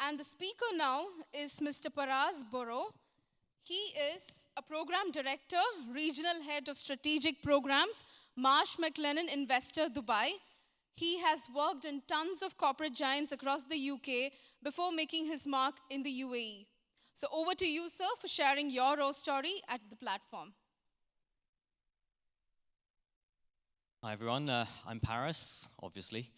And the speaker now is Mr. Barot. He is a program director, regional head of strategic programs, Marsh MacLennan Investor Dubai. He has worked in tons of corporate giants across the UK before making his mark in the UAE. So over to you, sir, for sharing your raw story at the platform. Hi, everyone. I'm Paris, obviously.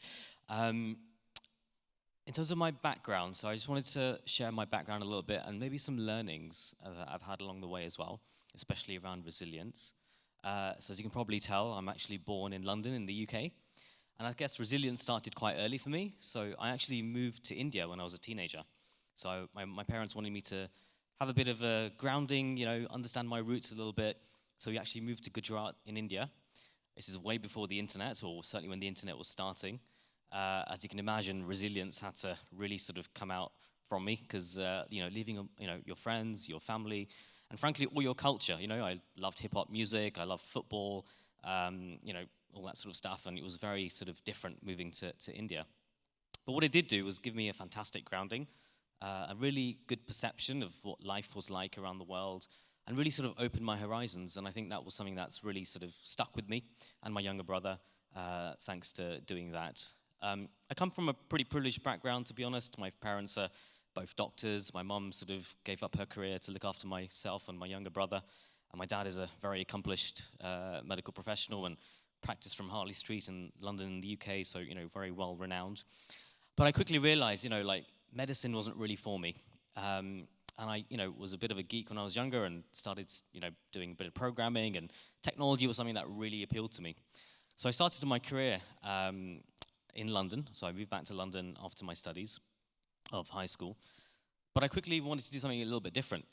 In terms of my background, so I just wanted to share my background a little bit and maybe some learnings that I've had along the way as well, especially around resilience. So as you can probably tell, I'm actually born in London in the UK. And I guess resilience started quite early for me. So I actually moved to India when I was a teenager. So my parents wanted me to have a bit of a grounding, understand my roots a little bit. So we actually moved to Gujarat in India. This is way before the internet, or certainly when the internet was starting. As you can imagine, resilience had to really sort of come out from me because, leaving, your friends, your family, and frankly, all your culture. I loved hip-hop music, I loved football, all that sort of stuff, and it was very sort of different moving to India. But what it did do was give me a fantastic grounding, a really good perception of what life was like around the world, and really sort of opened my horizons. And I think that was something that's really sort of stuck with me and my younger brother, thanks to doing that. I come from a pretty privileged background, to be honest. My parents are both doctors. My mum sort of gave up her career to look after myself and my younger brother. And my dad is a very accomplished medical professional and practiced from Harley Street in London in the UK, so, very well renowned. But I quickly realized, medicine wasn't really for me. And I, was a bit of a geek when I was younger and started, doing a bit of programming, and technology was something that really appealed to me. So I started my career in London. So I moved back to London after my studies of high school. But I quickly wanted to do something a little bit different.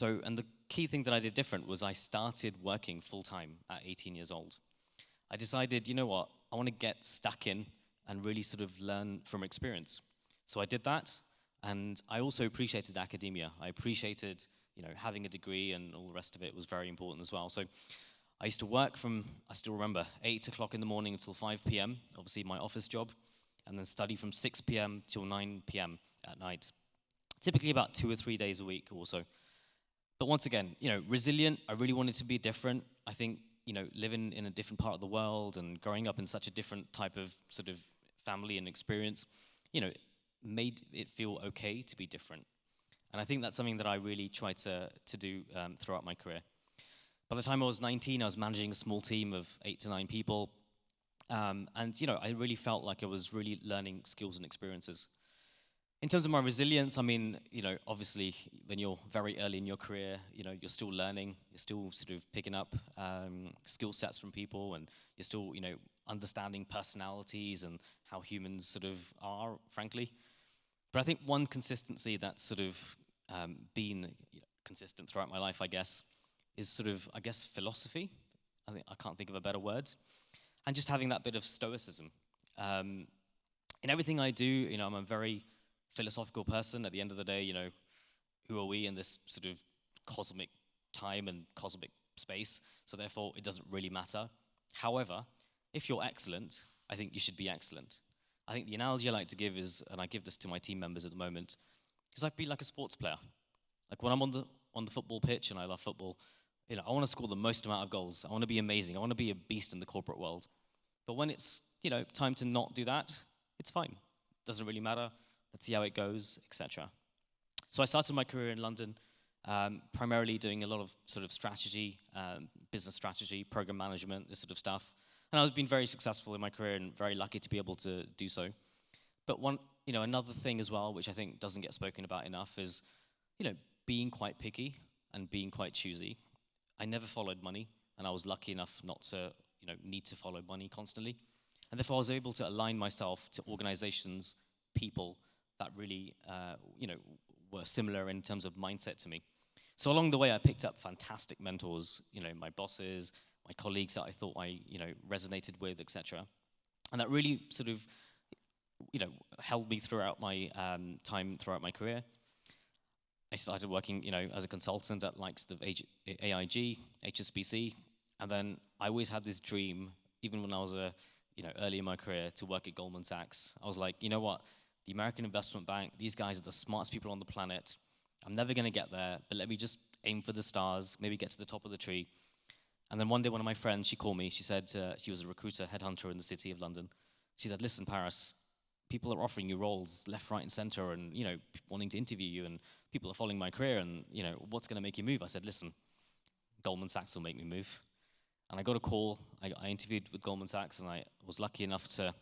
And the key thing that I did different was I started working full-time at 18 years old. I decided, you know what, I want to get stuck in and really sort of learn from experience. So I did that, and I also appreciated academia. I appreciated, having a degree, and all the rest of it was very important as well. So I used to work from, I still remember, 8 o'clock in the morning until 5 p.m., obviously my office job, and then study from 6 p.m. till 9 p.m. at night. Typically about 2 or 3 days a week also. But once again, resilient, I really wanted to be different. I think, living in a different part of the world and growing up in such a different type of sort of family and experience, made it feel okay to be different. And I think that's something that I really tried to do throughout my career. By the time I was 19, I was managing a small team of 8 to 9 people. And, I really felt like I was really learning skills and experiences. In terms of my resilience, I mean, obviously, when you're very early in your career, you're still learning, you're still sort of picking up skill sets from people, and you're still, understanding personalities and how humans sort of are, frankly. But I think one consistency that's sort of been consistent throughout my life, I guess, is sort of, philosophy. I can't think of a better word. And just having that bit of stoicism. In everything I do, I'm a very philosophical person. At the end of the day, who are we in this sort of cosmic time and cosmic space? So therefore, it doesn't really matter. However, if you're excellent, I think you should be excellent. I think the analogy I like to give is, and I give this to my team members at the moment, is I'd be like a sports player. Like when I'm on the football pitch, and I love football, I want to score the most amount of goals. I want to be amazing. I want to be a beast in the corporate world. But when it's, time to not do that, it's fine. It doesn't really matter. Let's see how it goes, etc. So I started my career in London, primarily doing a lot of sort of strategy, business strategy, program management, this sort of stuff. And I've been very successful in my career and very lucky to be able to do so. But another thing as well, which I think doesn't get spoken about enough, is, being quite picky and being quite choosy. I never followed money, and I was lucky enough not to, need to follow money constantly. And therefore, I was able to align myself to organizations, people that really, were similar in terms of mindset to me. So along the way, I picked up fantastic mentors, my bosses, my colleagues that I thought I, resonated with, etc. And that really sort of, held me throughout my time throughout my career. I started working, as a consultant at likes of AIG, HSBC, and then I always had this dream, even when I was early in my career, to work at Goldman Sachs. I was like, you know what? the American investment bank, these guys are the smartest people on the planet. I'm never going to get there, but let me just aim for the stars, maybe get to the top of the tree. And then one day, one of my friends, she called me. She said she was a recruiter, headhunter in the city of London. She said, listen, Paris, people are offering you roles left, right, and center and, wanting to interview you, and people are following my career, and, what's going to make you move? I said, listen, Goldman Sachs will make me move. And I got a call. I interviewed with Goldman Sachs, and I was lucky enough to,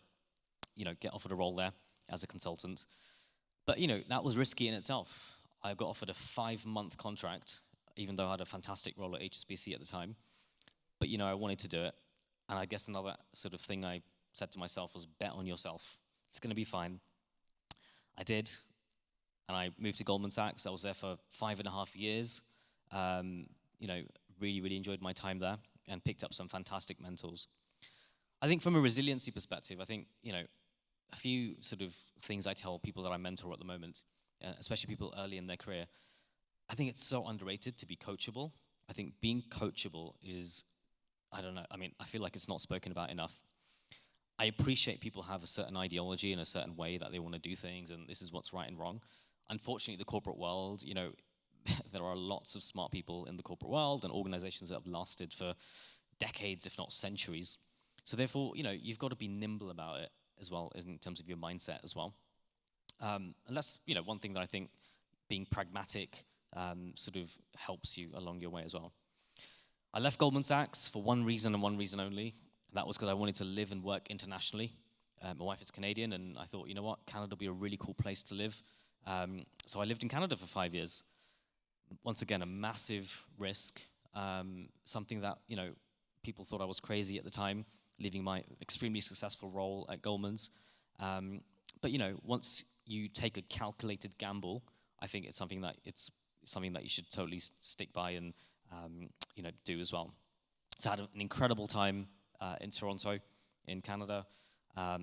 get offered a role there as a consultant. But, that was risky in itself. I got offered a 5-month contract, even though I had a fantastic role at HSBC at the time. But, I wanted to do it. And I guess another sort of thing I said to myself was, bet on yourself. It's going to be fine. I did. And I moved to Goldman Sachs. I was there for 5.5 years. Really, really enjoyed my time there and picked up some fantastic mentors. I think from a resiliency perspective, I think, a few sort of things I tell people that I mentor at the moment, especially people early in their career, I think it's so underrated to be coachable. I think being coachable is, I feel like it's not spoken about enough. I appreciate people have a certain ideology and a certain way that they want to do things, and this is what's right and wrong. Unfortunately, the corporate world, there are lots of smart people in the corporate world and organizations that have lasted for decades, if not centuries. So therefore, you've got to be nimble about it as well, in terms of your mindset as well. And that's, one thing that I think being pragmatic sort of helps you along your way as well. I left Goldman Sachs for one reason and one reason only. That was because I wanted to live and work internationally. My wife is Canadian, and I thought, Canada would be a really cool place to live. So I lived in Canada for 5 years. Once again, a massive risk, something that, people thought I was crazy at the time, leaving my extremely successful role at Goldman's. But, once you take a calculated gamble, I think it's something that you should totally stick by and, do as well. So I had an incredible time in Toronto, in Canada.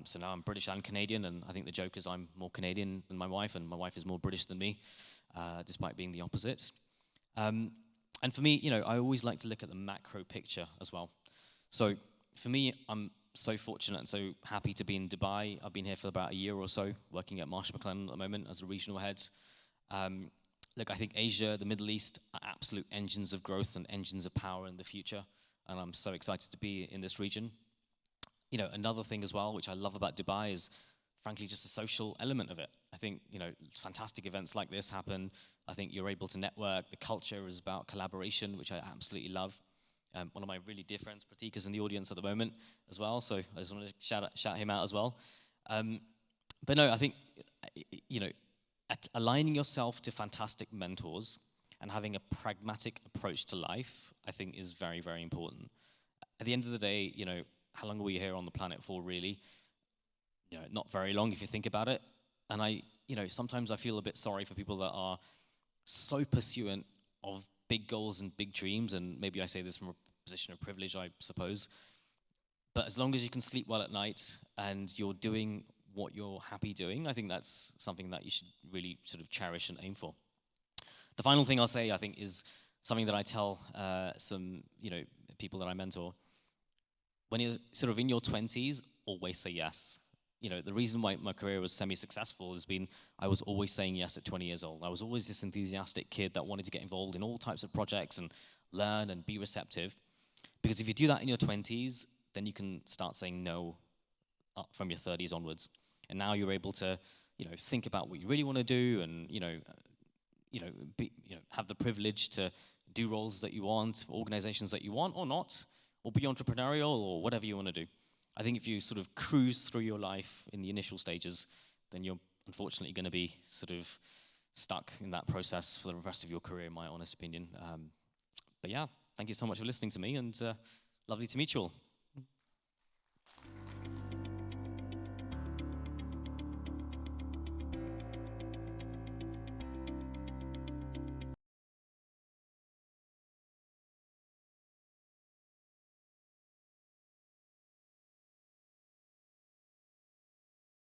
So now I'm British and Canadian, and I think the joke is I'm more Canadian than my wife, and my wife is more British than me, despite being the opposite. And for me, I always like to look at the macro picture as well. So for me, I'm so fortunate and so happy to be in Dubai. I've been here for about a year or so, working at Marsh MacLennan at the moment as a regional head. Look, I think Asia, the Middle East are absolute engines of growth and engines of power in the future, and I'm so excited to be in this region. Another thing as well, which I love about Dubai, is frankly just the social element of it. I think, fantastic events like this happen. I think you're able to network. The culture is about collaboration, which I absolutely love. One of my really dear friends, Pratik, is in the audience at the moment as well, so I just want to shout him out as well. But no, I think, aligning yourself to fantastic mentors and having a pragmatic approach to life, I think is very, very important. At the end of the day, how long are we here on the planet for, really? Not very long if you think about it. And sometimes I feel a bit sorry for people that are so pursuant of big goals and big dreams, and maybe I say this from a position of privilege, I suppose. But as long as you can sleep well at night and you're doing what you're happy doing, I think that's something that you should really sort of cherish and aim for. The final thing I'll say, I think, is something that I tell some people that I mentor. When you're sort of in your 20s, always say yes. The reason why my career was semi-successful has been I was always saying yes at 20 years old. I was always this enthusiastic kid that wanted to get involved in all types of projects and learn and be receptive. Because if you do that in your 20s, then you can start saying no up from your 30s onwards. And now you're able to, think about what you really want to do, and have the privilege to do roles that you want, organizations that you want or not, or be entrepreneurial or whatever you want to do. I think if you sort of cruise through your life in the initial stages, then you're unfortunately going to be sort of stuck in that process for the rest of your career, in my honest opinion. But yeah, thank you so much for listening to me, and lovely to meet you all.